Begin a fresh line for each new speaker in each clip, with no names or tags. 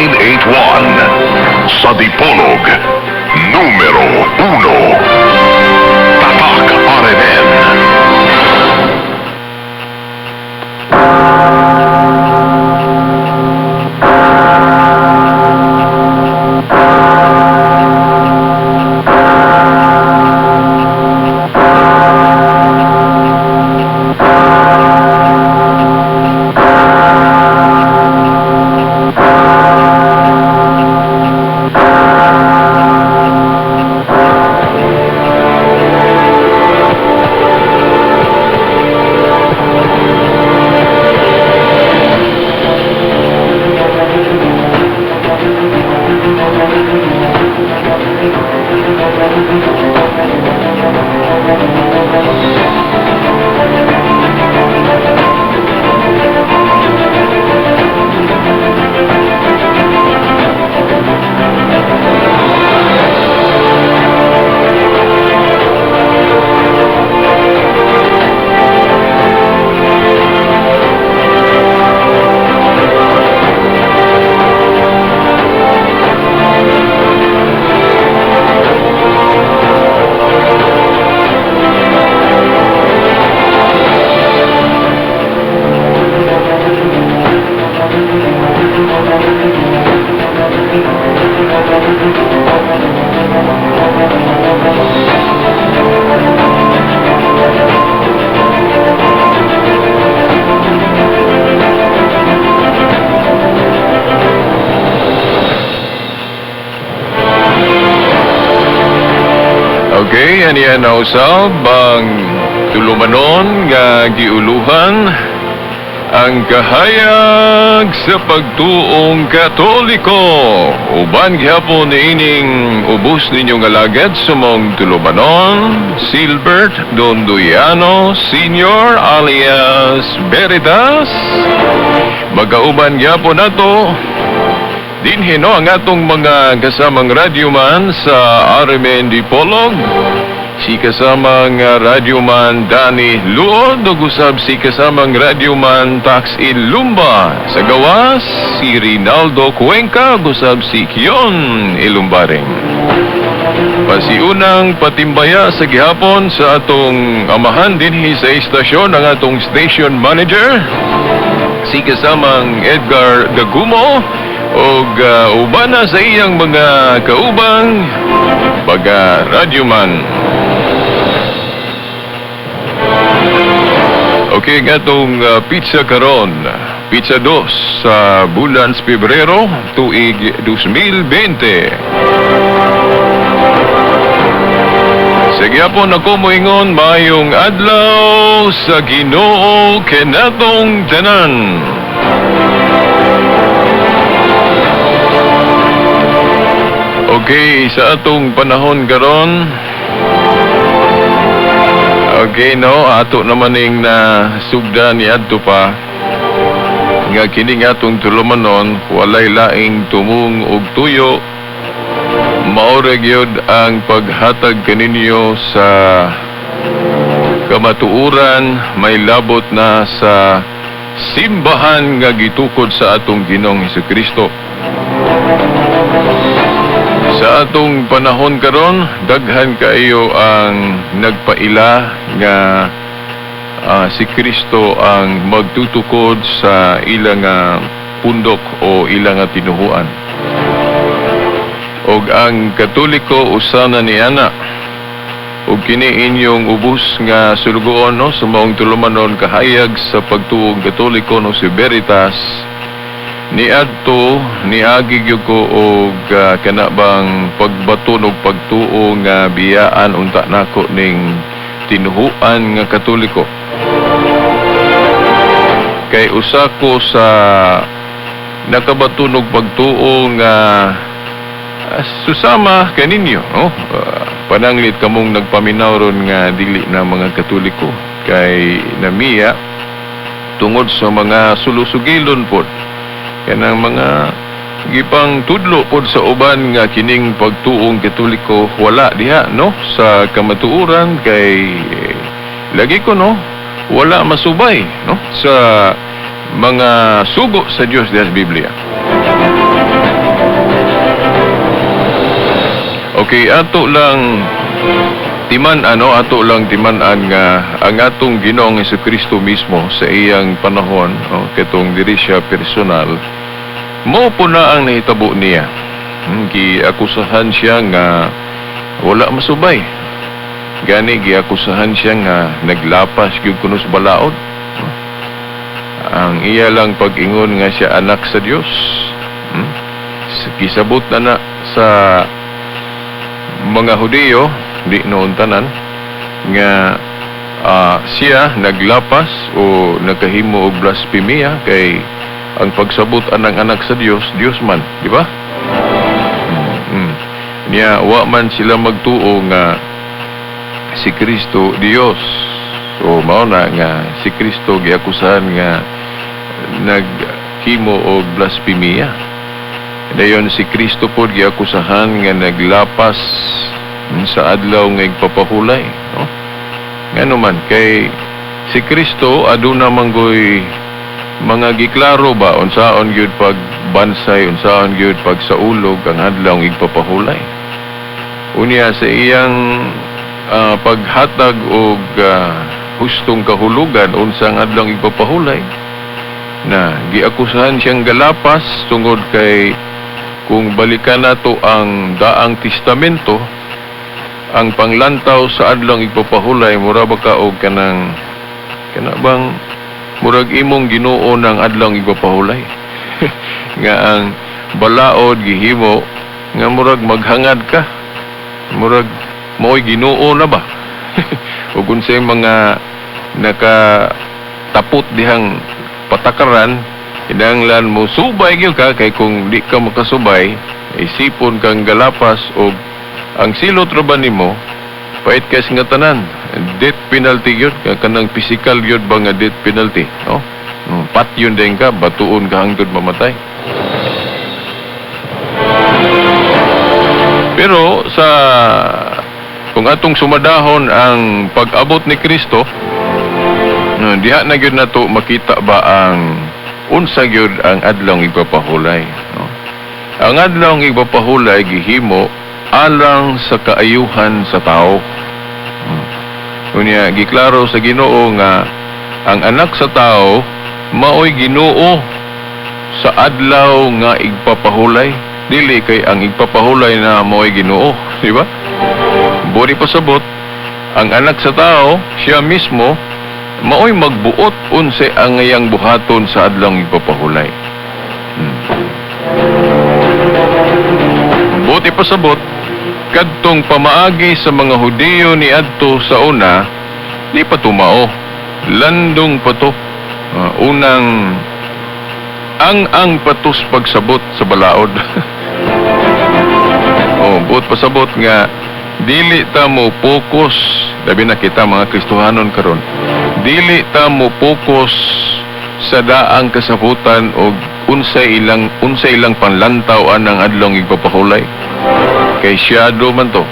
981 sa Dipolog, numero 1. Tatak RMN.
Okay, aniya na usab ang tulumanon nga giuluhan ang kahayag sa pagtuong Katoliko. Uban gihapon niining ubos ninyong alagad sumong tulumanon, Silbert Dondoyano Sr. alias Veritas. Magauban gihapon nato dinhi no ang atong mga kasamang radyoman sa RMN Dipolog. Si kasamang radyoman Danny Luod ug usab si kasamang radyoman Tax Ilumba. Sa gawas si Rinaldo Cuenca ug usab si Kion Ilumbaring. Pasiunang patimbaya sa gihapon sa atong amahan dinhi sa istasyon ang atong station manager si kasamang Edgar Gagumo og uban na sa iyang mga kaubang baga radyoman. Okay, gatong pizza karon, pizza 2 sa bulan sa Pebrero tuig 2020. Sige po na ko moingon mayong adlaw sa Ginoo kenatong tanan. Okay, sa atong panahon karon, okay no, ato naman ning na sugda ni adto pa nga kining atong tulumanon walay laing tumong og tuyo. Maura gyud ang paghatag kaninyo sa kamatuuran may labot na sa simbahan nga gitukod sa atong Ginoong Hesukristo. Sa atong panahon karon, daghan kaayo ang nagpaila nga si Kristo ang magtutukod sa ilang pundok o ilang tinuhuan. Og ang Katoliko usana ni ana. Og kini inyong ubos nga sulugoon no sa maong tulumanon kahayag sa pagtuong Katoliko no si Veritas. Niadto niagi gyud ko og kanabang pagbaton og pagtuo nga biyaan unta nako ning tinuhuan nga Katoliko. Kay usa ko sa nakabaton og pagtuo nga susama kaninyo, no? Pananglit kamong nagpaminaw ron nga dili na mga Katoliko kay namiya tungod sa mga sulusugilon pod kanang mga gipang tudlo pod sa uban nga kining pagtuong Katoliko wala diha no sa kamatuoran kay lagi ko no wala masubay no sa mga sugo sa Dios diha sa Biblia. kay ato lang timan-an nga ang atong Ginoong Jesucristo mismo sa iyang panahon, katong diri siya personal, mao po na ang nahitabo niya. Giakusahan siya nga wala masubay. Gani giakusahan siya nga naglapas gyud kuno sa balaod. Ang iya lang pag-ingon nga siya anak sa Dios. Gisabot na sa mga Hudiyo, di noon tanan, nga siya naglapas o nagkahimo og blasphemia kay ang pagsabot anang anak sa Dios, Dios man, di ba? Niya wa man sila magtuo nga si Kristo Dios. So mao na nga si Kristo giakusahan nga naghimo og blasphemia. Dayon si Kristo po giakusahan nga naglapas sa adlaw nga igpapahulay, no? Ngano man kay si Kristo aduna manggoy mga giklaro ba unsaon gyud pagbansay, unsaon gyud pagsaulog ang adlaw nga igpapahulay. Unya sa iyang paghatag og hustong kahulugan unsang adlaw igpapahulay na giakusahan siyang galapas tungod kay kung balikan nato ang daang testamento, ang panglantaw sa adlaw igpapahulay mura ba ka og kana bang murag imong Ginoo ng adlaw igpapahulay nga ang balaod gihimo nga murag maghangad ka, murag mao'y Ginoo na ba? Ug unsay mga nakatapot dihang patakaran, kinahanglan mo subay gyud ka, kay kung di ka makasubay isipon kang galapas og ang silot ra ba nimo pait kay nga tanan, death penalty gyud, kanang physical gyud ba nga death penalty, no? Patyon din ka, batuon ka hangtod mamatay. Pero sa kung atong sumadahon ang pag-abot ni Kristo, diha na gyud nato makita ba ang unsa gyud ang adlaw igpapahulay, no? Ang adlaw igpapahulay gihimo alang sa kaayuhan sa tao. Unya giklaro sa Ginoo nga ang anak sa tao mao'y Ginoo sa adlaw nga igpapahulay, dili kay ang igpapahulay na mao'y Ginoo, di ba? Bori pasabot ang anak sa tao siya mismo mao'y magbuot unsay ang ngayang buhaton sa adlaw igpapahulay. Buti pasabot kadtong pamaagi sa mga Hudiyo ni adto sa una, di pa tumao, landong pa to. Unang ang patos pagsabot sa balaod. Buot pasabot nga dili ta mo focus, labi na kita mga Kristohanon karon, dili ta mo focus sa daang kasabutan o unsay ilang panlantaw anang adlaw igpapahulay. Kay shadow man to,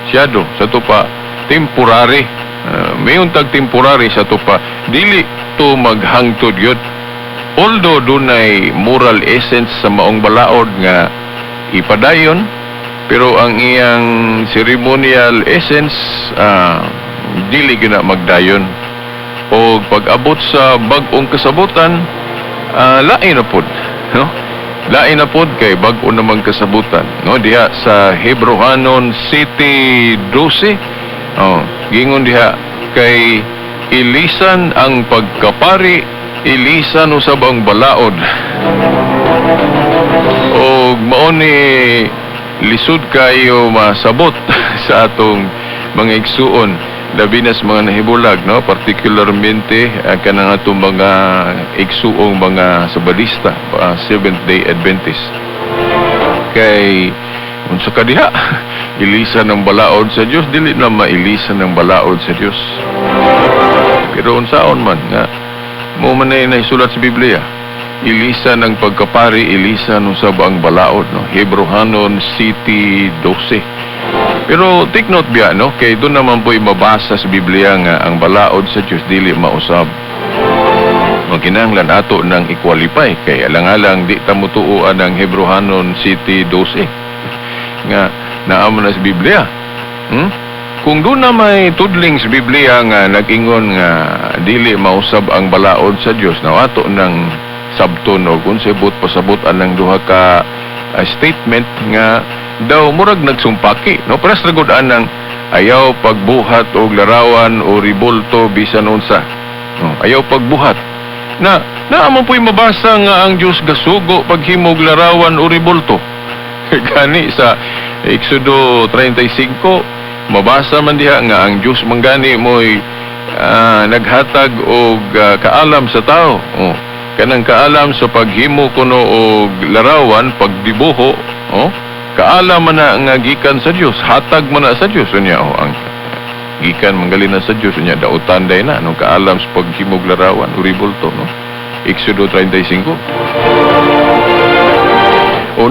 shadow sa to pa temporary, mayon tag temporary sa to pa, dili to maghangtod yun. Although dunay moral essence sa maong balaod nga ipadayon, pero ang iyang ceremonial essence dili gina magdayon. O pag-abot sa bag-ong kasabutan, lain na pod, no? Lain na pod kay bag-o namang kasabutan, no? Diha sa Hebrohanon City 12, gingon diha kay ilisan ang pagkapari, ilisan usab ang balaod. O mao ni lisod kayo masabot sa atong mga igsuon, labi na sa mga nahibulag, no? Particularmente kanang atong mga igsuong mga Sabadista, Seventh-day Adventist. Kay unsa ka diha, ilisan ng balaod sa Dios, dili na mailisan ng balaod sa Dios. Pero unsaon man nga mo man ay naisulat sa Biblia, ilisan ng pagkapari, ilisan usab ang balaod, no? Hebrohanon City 12. Pero take note biya, no? Kay doon naman po'y mabasa sa Biblia nga ang balaod sa Diyos dili mausab. Magkinahanglan ato ng i-qualify kay alang-alang di ta mutuoan ang Hebrohanon City 12 nga naamo na sa Biblia. Kung doon na may tudling sa Biblia nga nag-ingon nga dili mausab ang balaod sa Dios, nawato ng sabton o kung sebut pasabutan ng duha ka statement nga daw murag nagsumpaki, no? Paras ragudaan ng ayaw pagbuhat og larawan o ribulto bisan unsa, no? Ayaw pagbuhat na naamo po'y mabasa nga ang Dios gasugo paghimog larawan o ribulto. Gani sa Exodo 35 mabasa man diha nga ang Dios manggani mo'y naghatag og kaalam sa tao. Kanang kaalam sa paghimo kuno og larawan, pagdibuho, kaalam man na nga gikan sa Dios, hatag man na sa Dios unya ang gikan manggalin na sa Dios unya dautan day na no kaalam sa paghimo og larawan, uribulto, no. Exodo 35.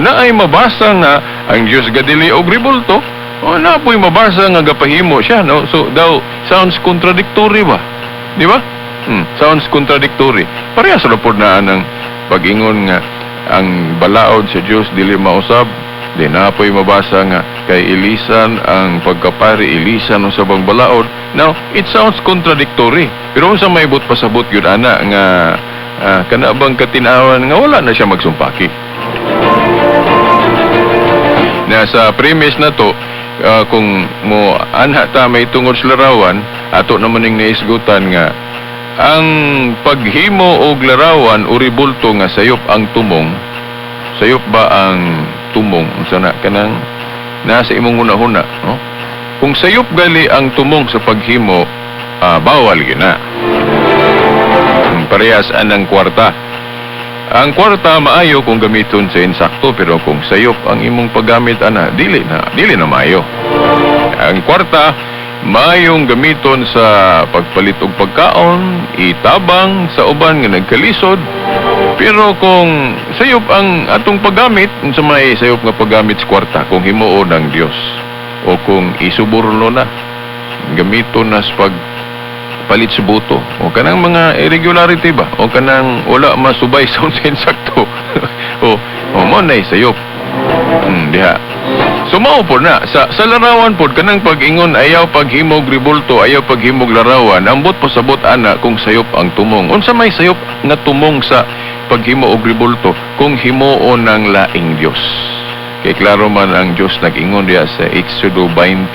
Na ay mabasa nga ang Dios gadili og ribulto. Na po'y mabasa nga gapahimo siya, no? So, daw, sounds contradictory ba? Di ba? Sounds contradictory. Parehas sa rapod na ng pag-ingon nga ang balaod sa Diyos dili mausab. Di na po'y mabasa nga kay ilisan ang pagkapari, ilisan o sabang balaod. Now, it sounds contradictory. Pero sa may but pasabot yun, ana, nga kanabang katinawan nga wala na siya magsumpaki. Na sa premise na to, kung mo anha ta may tungod sa larawan, ato naman ning naisgutan nga ang paghimo og larawan o ribulto nga sayop ang tumong. Sayop ba ang tumong? Unsa na kanang nasa imong hunahuna, no? Kung sayop gali ang tumong sa paghimo, bawal gina. Parehas anang kwarta. Ang kwarta maayo kung gamiton sa insakto, pero kung sayop ang imong paggamit ana, dili na maayo. Ang kwarta maayong gamiton sa pagpalit og pagkaon, itabang sa uban nga nagkalisod. Pero kung sayop ang atong paggamit, unsa may sayop nga paggamit sa kwarta kung himuon ng Dios o kung isuburlo na gamiton na sa palit sa buto o kanang mga irregularity ba o kanang wala masubay sa insakto o mo na sayop diha. So mao po na sa larawan po kanang pag-ingon ayaw paghimog ribulto, ayaw paghimog larawan, ambot pasabot ana kung sayop ang tumong. Unsa may sayop nga tumong sa paghimo og ribulto kung himuon ng laing Dios. Kay klaro man ang Dios nag-ingon diha sa Exodo 20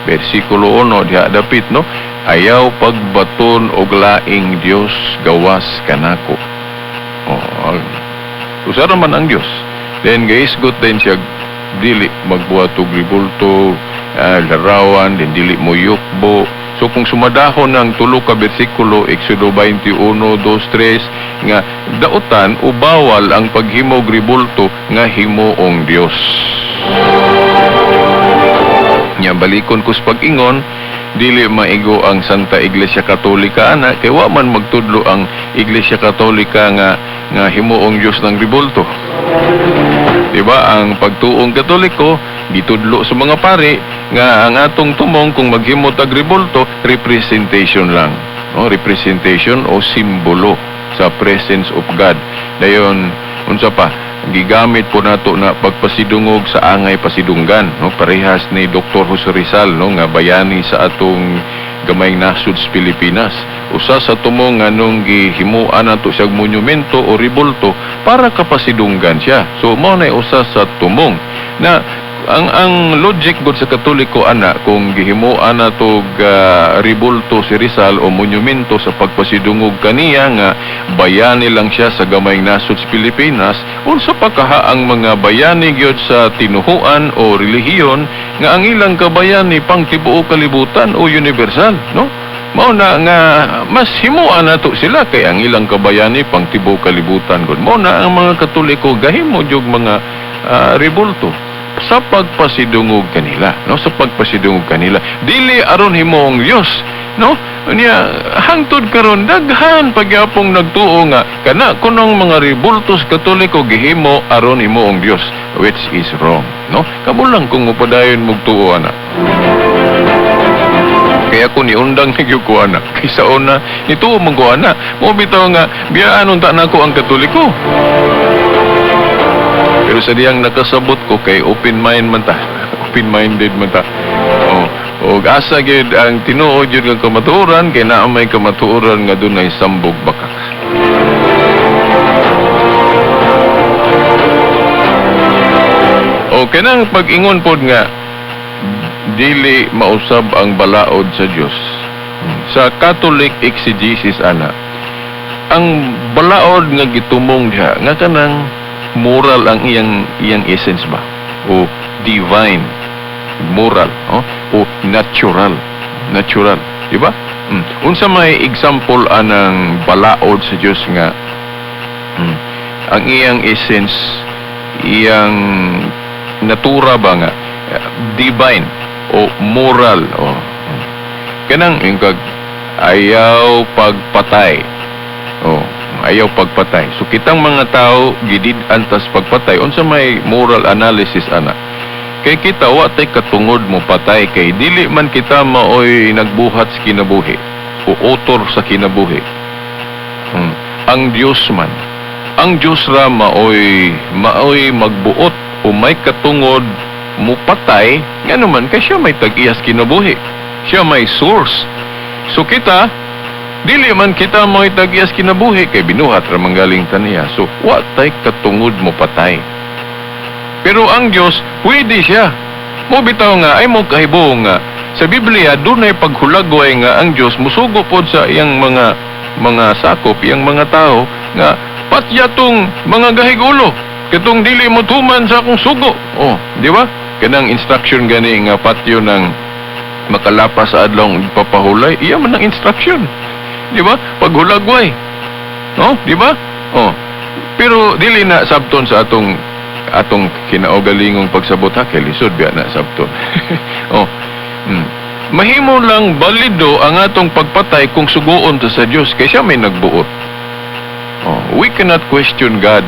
versikulo 1 diha dapit, no? Ayaw pagbaton og laing Dios gawas kanako. Usara man ang Dios. Then gaisgot din siya dili magbuhat og ribulto, larawan, din dili mo yukbo. So kung sumadahon ng tulo ka bersikulo, Exodo 21, 2, 3, nga dautan o bawal ang paghimo og ribulto nga himuong Dios. Nya balikon kus pag-ingon, dili maigo ang Santa Iglesia Katolika ana kay wa man magtudlo ang Iglesia Katolika nga himuong Dios ng ribulto. Diba ang pagtuong Katoliko gitudlo sa mga pari nga ang atong tumong kung maghimo tag ribulto representation lang, no? Representation o simbolo sa presence of God. Dayon unsa pa gigamit po nato na pagpasidungog sa angay pasidunggan, no? Parehas ni Dr. Jose Rizal, no, nga bayani sa atong gamay nasud sa Pilipinas. Usa sa tumong nga nung gihimuan nato siyang monumento o ribulto para kapasidunggan siya. So mao na usa sa tumong na ang logic gud sa Katoliko ana kung gihimuan nato ribulto si Rizal o monumento sa pagpasidungog kaniya nga bayani lang siya sa gamay nasud sa Pilipinas, unsa pa kaha ang mga bayani gyud sa tinuhuan o relihiyon nga ang ilang kabayani pang tibuok kalibutan o universal, no? Mao na nga mas himuan nato sila kay ang ilang kabayani pang tibuok kalibutan gud. Mao na ang mga Katoliko gahimo jud mga ribulto sa pagpasidungog kanila, no? Sa pagpasidungog kanila dili aron himuong Dios, no? Unya hangtod karon daghan pagyapong nagtuo nga kana kunong mga ribultos Katoliko gihimo aron himuong Dios, which is wrong, no? Kabulang kung upadayon magtuo ana. Kaya ko ni undang nagyuko ana kaysa una nituo man ko ana mo bitaw nga biyaan unta nako ang Katoliko. Pero sa diyang nakasabot ko kay open mind man ta. open-minded man ta. O asa gyud ang tinuod yun nga kamatuoran kay naa may kamatuoran nga dunay sambog bakak. O kanang pag-ingon pod nga dili mausab ang balaod sa Dios. Sa Catholic exegesis ana, ang balaod nga gitumong diha nga kanang moral ang iyang essence ba, o divine, moral, o natural, di ba? Unsa may example anang balaod sa Dios nga ang iyang essence, iyang natura ba nga divine o moral, kanang yung ayaw pagpatay. Ayaw pagpatay. So kitang mga tao gidid-an tas pagpatay. Unsa may moral analysis ana? Kay kita wa tay katungod mo patay kay dili man kita maoy nagbuhat sa kinabuhi o author sa kinabuhi. Ang Dios man. Ang Dios ra maoy magbuot o may katungod mo patay nga naman kay siya may tag-iyas kinabuhi. Siya may source. So kita dili man kita mo itagiyas kinabuhi kay binuhat ra manggaling taniya. So wa tay katungod mo patay. Pero ang Dios pwede siya. Mo bitaw nga ay mo kahibo nga sa Biblia dunay paghulagway nga ang Dios musugo pod sa iyang mga sakop, iyang mga tao nga patya tong mga gahigulo. Katong dili mo tuman sa akong sugo. Di ba? Kanang instruction gani nga patyo ng makalapas sa adlaw papahulay, iya man ang instruction. Di ba? Paghulagway. Di ba? Pero dili na sabton sa atong kinaugalingong pagsabot ha, kay lisod biya na sabton. Mahimo lang balido ang atong pagpatay kung suguon ta sa Dios kay siya may nagbuot. We cannot question God.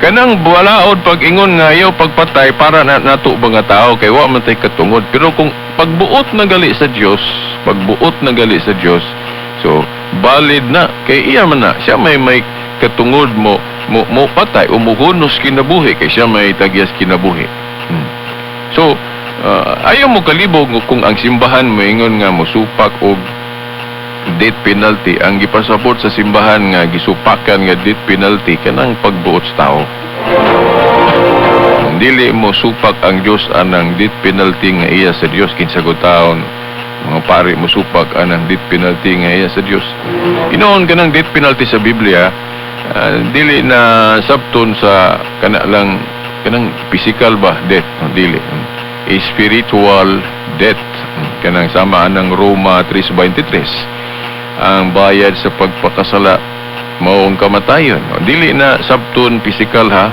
Kanang balaod pag-ingon nga ayaw pagpatay para na nato mga tao kay wa man tay katungod. Pero kung pagbuot na gali sa Dios, so valid na kay iya man na siya may katungod mo patay o muhunos kinabuhi kay siya may tagyas kinabuhi. So ayaw mo kalibog kung ang simbahan moingon nga mosupak og death penalty. Ang gipasabot sa simbahan nga gisupakan nga death penalty kanang pagbuot sa tao. Dili mo supak ang Dios anang death penalty nga iya sa Dios kinsa taon mga pari mo supak anang death penalty nga iya sa Dios. Inoon kanang death penalty sa Biblia dili na sabton sa kanang physical ba death, dili. Spiritual death kanang sama anang Roma 3:23. Ang bayad sa pagpakasala maong kamatayon. Dili na sabton physical ha,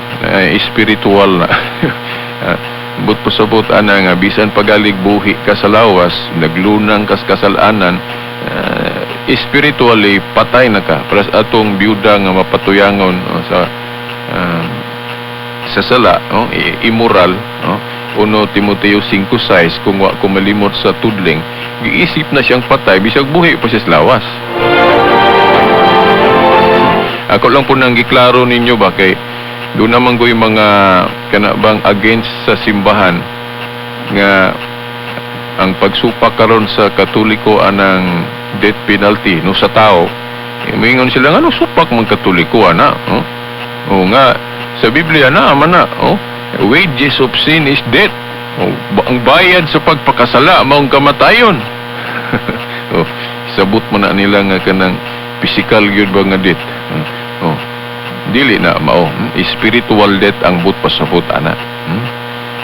spiritual na. But pasabot ana nga bisan pagalig buhi ka sa lawas, naglunang kas kasalanan, spiritually patay na ka. Para sa atong byuda nga mapatuyangon sa sala, immoral, 1 Timoteo 5:6, kung wa ko malimot sa tudling, giisip na siyang patay bisag buhi pa siya sa lawas. Ako lang po nang giklaro ninyo ba kay doon naman ko yung mga kanabang against sa simbahan nga ang pagsupak karon sa Katoliko anang death penalty no sa tao. Moingon sila nga supak man Katoliko ana. Nga sa Biblia na man na. Wages of sin is death. Ang bayad sa pagpakasala maong kamatayon. Sabot mo na nila nga kanang physical gyud ba nga death. Dili na mao. Spiritual death ang but pasabot ana.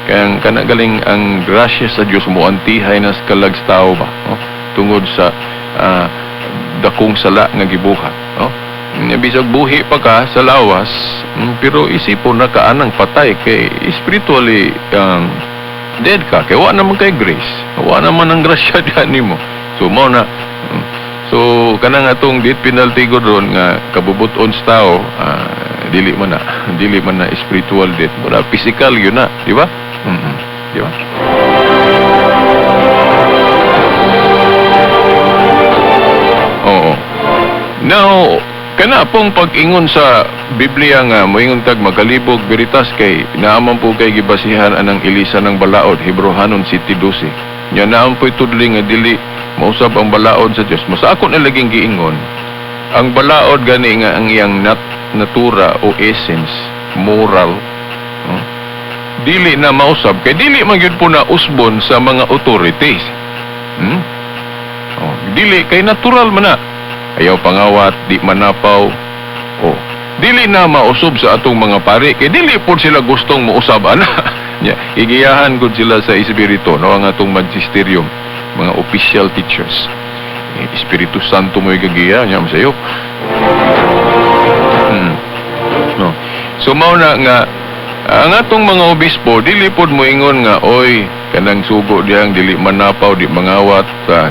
Kaya kanagaling ang grasya sa Dios mo antihay na sa kalag tao ba. Tungod sa dakong sala nga gibuhat. Bisag buhi pa ka sa lawas, pero isipon na ka anang patay kay spiritually dead ka kay wa naman kay grace, wa naman ang grasya diyan nimo. So mao na so kanang atong death penalty go ron nga kabubuton sa tao, dili man na spiritual death, mura physical yun na, di ba? Di ba? Oo. Now kana pong pag-ingon sa Biblia nga moingon tag magalibog veritas kay naaman po kay gibasihan anang ilisa ng balaod Hebrehanon 7:12. Nya naam po'y tudling nga dili mausab ang balaod sa Dios. Masa ako na laging giingon, ang balaod gani nga ang iyang natura o essence, moral, no? Dili na mausab kay dili man gyud po na usbon sa mga authorities. Dili kay natural man na. Ayaw pangawat, di manapaw. Dili na mausob sa atong mga pari kay dili po sila gustong mausab ana. Igiyahan gud sila sa espiritu, no, ang atong magisterium, mga official teachers. Espiritu Santo mo igagiya niya masayo. No. So mao na nga ang atong mga obispo dili pod moingon nga oy kanang sugo diyang dili manapaw di mangawat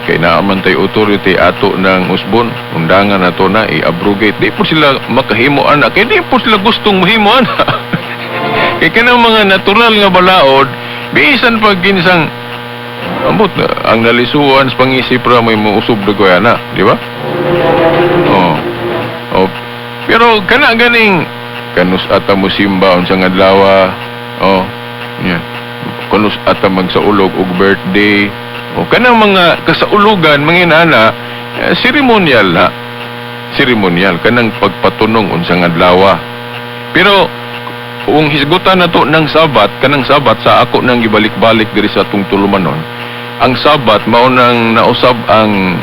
kay naaman tay authority ato ng usbon undangan nato na i-abrogate di po sila makahimo ana kay di po sila gustong mahimo ana. Kay kanang mga natural nga balaod bisan pag ginsang ambot ang nalisuan sa pangisip ra may muusob dugo ana, di ba? Pero kana ganing kanus ata mo simba unsa nga adlaw kanus ata magsaulog og birthday kanang mga kasaulugan mga inana seremonyal kanang pagpatunong unsa nga adlaw. Pero kung hisgutan nato ng Sabat kanang Sabat sa ako nang gibalik-balik diri sa atong tulumanon, ang Sabat mao nang nausab ang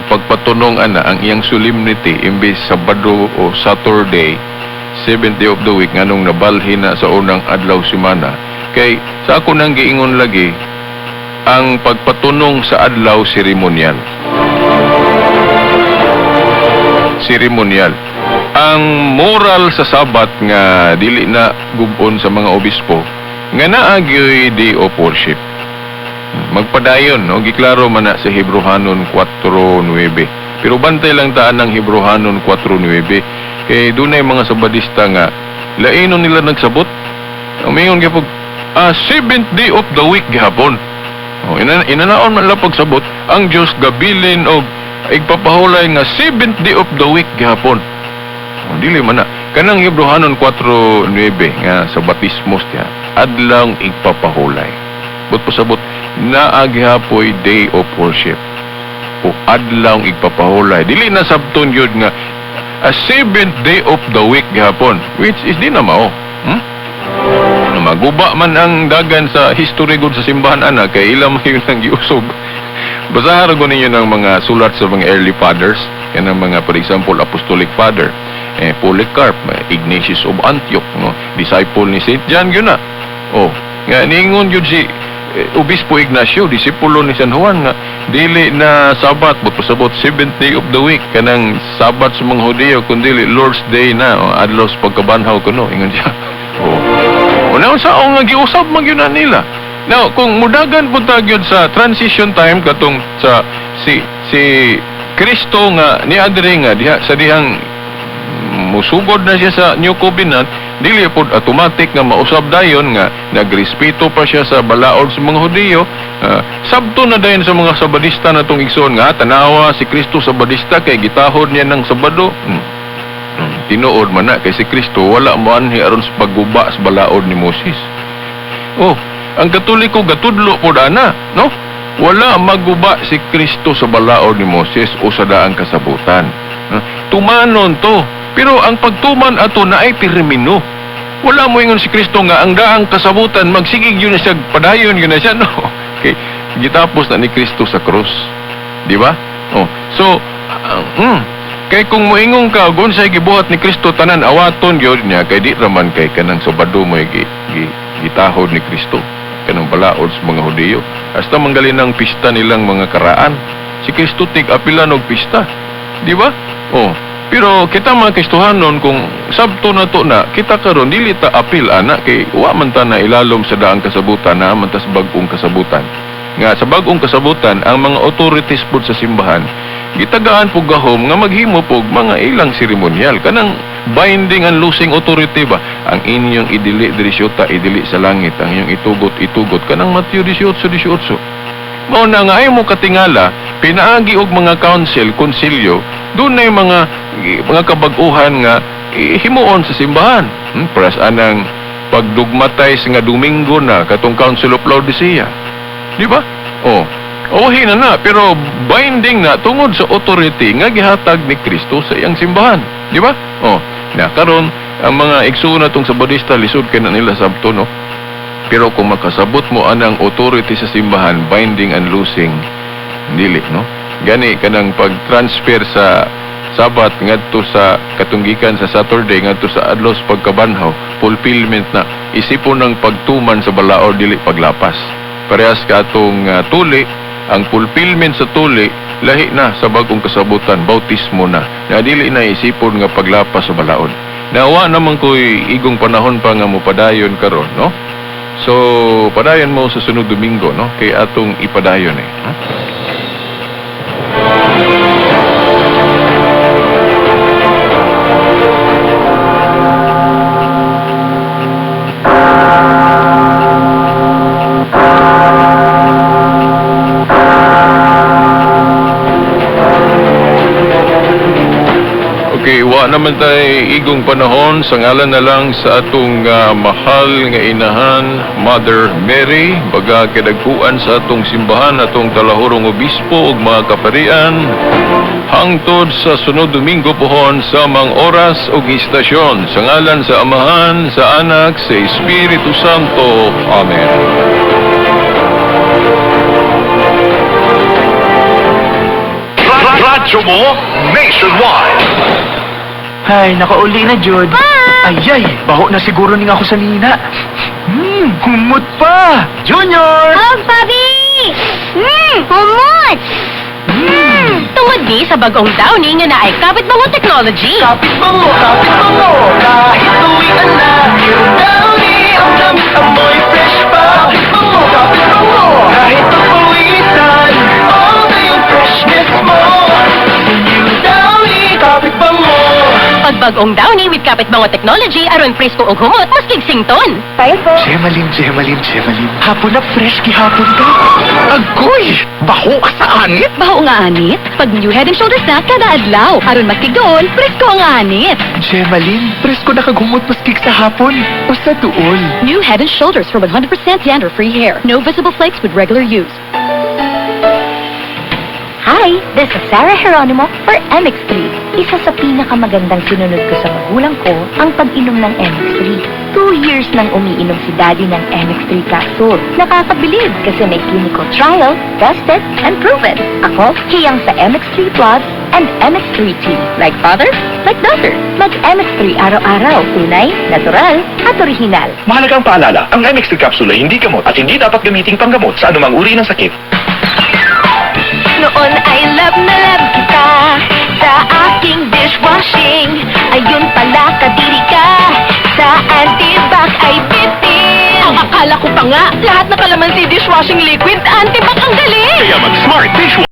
pagpatunong ana ang iyang solemnity imbes Sabado o Saturday 7th day of the week nganong nabalhin na sa unang adlaw semana. Kay sa ako nang giingon lagi ang pagpatunong sa adlaw seremonyal. Ang moral sa Sabat nga dili na gubon sa mga obispo nga naa gyud day of worship. Magpadayon, no? Giklaro man na sa Hebrehanon 4:9. Pero bantay lang taan ng Hebrehanon 4:9. Kay dunay mga sabadista nga lainon nila nagsabot. Umingon gyapon 7th day of the week gihapon. Inanaon man lang pagsabot ang Dios gabilin og igpapahulay nga 7th day of the week gihapon. Dili man na kanang Hebrehanon 4:9 nga sa batismos niya adlaw igpapahulay. But pasabot naa gihapoy day of worship o adlaw igpapahulay. Dili na sabton yun nga a 7th day of the week gihapon, which is di na mao. Maguba man ang dagan sa history gud sa simbahan ana kay ilang yun ang giusog. Basahan ko ninyo ng mga sulat sa mga early fathers, kanang mga for example Apostolic Father Polycarp, Ignatius of Antioch, no, disciple ni Saint John yun na. Nga ningon yun si Obispo Ignacio, disipulo ni San Juan nga dili na Sabat but pasabot 7th day of the week kanang Sabat sa mga Hudiyo kundi Lord's Day na adlaw sa pagkabanhaw kuno ingon siya. Una sa nga giusab man gyud nila. Now kung mudagan pud tagyod sa transition time katong sa si Kristo nga ni adre nga diha sa dihang musugod na siya sa New Covenant, dili pod automatic nga mausab dayon nga nagrespeto pa siya sa balaod sa mga Hudiyo. Sabto na dayon sa mga Sabadista na tong igsoon nga tanawa si Kristo Sabadista kay gitahod niya ng Sabado. Tinuod man na kay si Kristo wala man aron sa pagguba sa balaod ni Moses. Ang Katoliko gatudlo pod ana, no? Wala maguba si Kristo sa balaod ni Moses o sa daang kasabutan. Tumanon to. Pero ang pagtuman ato na ay termino. Wala mo ingon si Kristo nga ang daang kasabutan magsigig yun na siya, padayon yun na siya, no? Okay. Gitapos na ni Kristo sa krus. Di ba? Kay kung moingon ka gun sa gibuhat ni Kristo tanan awaton gyud niya kay di raman kay kanang Sabado mo gitahod ni Kristo kanang balaod sa mga Hudiyo. Hasta manggalin ang pista nilang mga karaan. Si Kristo tig-apilan og pista. Di ba? Pero kita mga Kristohanon kung sabto na to na kita karon dili ta apil ana kay wa man ta na ilalom sa daang kasabutan na man ta sa bag-ong kasabutan. Nga sa bag-ong kasabutan ang mga authorities pud sa simbahan gitagaan pug gahom nga maghimo pug mga ilang seremonyal kanang binding and loosing authority ba ang inyong idili diri syuta idili sa langit ang inyong itugot kanang Mateo 18:18. Mao na nga ay mo katingala, pinaagi og mga konsilyo, doon na mga kabag-uhan nga himuon sa simbahan. Paras anang pagdugmatay sa nga Domingo na katong Council of Laodicea. Di ba? Ohin na pero binding na tungod sa authority nga gihatag ni Kristo sa iyang simbahan. Di ba? Karon ang mga igsoon natong Sabadista lisod kay na nila sabto, no? Pero kung makasabot mo anang authority sa simbahan, binding and loosing, dili, no? Gani kanang pag-transfer sa Sabat ngadto sa katunggikan sa Saturday ngadto sa adlaw sa pagkabanhaw, fulfillment na isipon ng pagtuman sa balaod dili paglapas. Parehas ka atong tuli, ang fulfillment sa tuli lahi na sa bagong kasabutan, bautismo na. Na dili na isipon nga paglapas sa balaod. Nawa naman ko'y igong panahon pa nga mo padayon karon, no? So, padayon mo sa sunod Domingo, no? Kay atong ipadayon Okay, wa naman tayo igong panahon sa ngalan na lang sa atong mahal nga inahan, Mother Mary, baga kadagkuan sa atong simbahan, atong talahurong obispo ug mga kaparian, hangtod sa sunod Domingo pohon sa mga oras ug istasyon, sa ngalan sa Amahan, sa Anak, sa Espiritu Santo. Amen.
Radyo mo nationwide.
Ay, nakauli na, Jud. Ayay, baho na siguro ning ako sa nina. Humot pa! Junior!
Oh, Bobby! Humot! Tungod di sa bagong Downy nga naay kapit bango technology.
Kapit mo! Kahit tuwian na, yung Downy, ang damit amoy fresh pa. Kapit mo! Kahit pagpawisan, all na yung freshness mo. Yung Downy, kapit mo!
Pagbagong Downy with kapit bango technology aron presko og humot maskig sington. Tayo po.
Gemalim. Hapon na fresh gihapon ka. Agoy! Baho ka sa anit?
Baho nga anit? Pag new Head and Shoulders na kada adlaw aron maskigoon presko ang anit.
Gemalim, presko na kagumot maskig sa hapon. O sa tuol.
New Head and Shoulders for 100% dander-free hair. No visible flakes with regular use. Hi, this is Sarah Geronimo for MX3. Isa sa pinakamagandang sinunod ko sa magulang ko ang pag-inom ng MX3. 2 years nang umiinom si Daddy ng MX3 capsule. Nakakabilib kasi may clinical trial, tested, and proven. Ako, hiyang sa MX3 Plus and MX3 Tea. Like father, like daughter. Mag-MX3 araw-araw. Tunay, natural, at original.
Mahalagang paalala, ang MX3 capsule ay hindi gamot at hindi dapat gamiting panggamot sa anumang uri ng sakit.
Noon ay love na love kita sa aking dishwashing. Ayun pala kadiri ka sa antibac ay bitin. Ang akala ko pa nga, lahat na kalamansi dishwashing liquid, antibac ang galing.
Kaya mag-smart dishwasher.